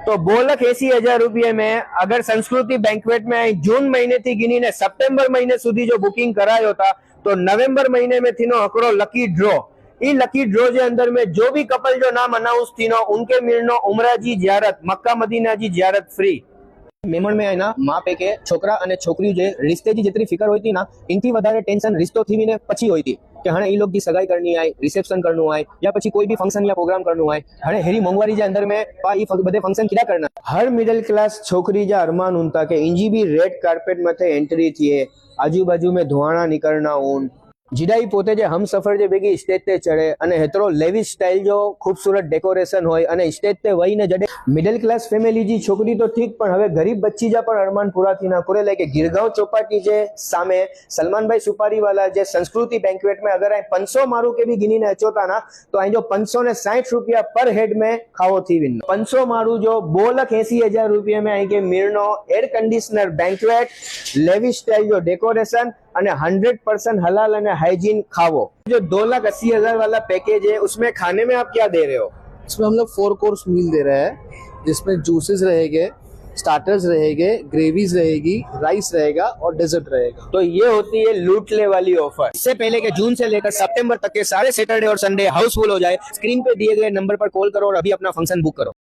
तो 2,80,000 रुपये में अगर संस्कृति बैंक्वेट में जून महीने थी गिनी ने सप्टेम्बर महीने सुधी जो बुकिंग करायो था तो नवेम्बर महीने में थी नो आंकड़ो लकी ड्रॉ। ई लकी ड्रॉ जे अंदर में जो भी कपल जो नाम अनाउंस थी नो उनके मिलनो उमरा जी जियारत मक्का मदीना जी जियारत फ्री। मेमण में एना माँ पे के छोकरा अने छोकरी जे रिश्ते जी जितनी फिकर होती ना इनथी वधारे टेंशन रिश्तो थी ने पछी होती कि हणे ई लोग की सगाई करनी आए रिसेप्शन करनु आए या पछी कोई भी फंक्शन या प्रोग्राम करनु आए हणे हेरी मोंघवारी जे अंदर में ई बधे फंक्शन किया करना। हर मिडिल क्लास छोकरी जा अरमान उनता के इंजी भी रेड कार्पेट मथे एंट्री थी आजू बाजू में धुआणा निकलना ऊन जिडाई पोते जे हम सफर जे बेगी स्टेज ते चढ़े अने हेतरो लेविश स्टाइल जो खूबसूरत डेकोरेशन होय अने स्टेज ते वहीने जडे मिडिल क्लास फैमिली जी छोकरी तो ठीक पण हवे गरीब बच्ची जा पण अरमान पूरा थी ना करे लाइक गिरगांव चौपाटी जे सामे सलमान भाई सुपारी वाला जे संस्कृति बैंक्वेट में अगर 500 मारू के भी गिनी ने अचोता ना तो आई जो 560 रुपया पर हेड में खावो थी विन 500 मारू जो 2,80,000 रुपये में आई के मिरनो air conditioner banquet lavish style जो डेकोरेशन अने 100% हलाल अने हाइजीन खावो। जो 2,80,000 वाला पैकेज है उसमें खाने में आप क्या दे रहे हो? इसमें हम लोग 4 कोर्स मील दे रहे हैं जिसमें जूसेस रहेंगे, स्टार्टर्स रहेंगे, ग्रेवीज रहेगी, राइस रहेगा और डेजर्ट रहेगा। तो ये होती है लूटले वाली ऑफर। इससे पहले कि जून से लेकर सितंबर तक के सारे सैटरडे और संडे हाउसफुल हो जाए, स्क्रीन पे दिए गए नंबर पर कॉल करो और अभी अपना फंक्शन बुक करो।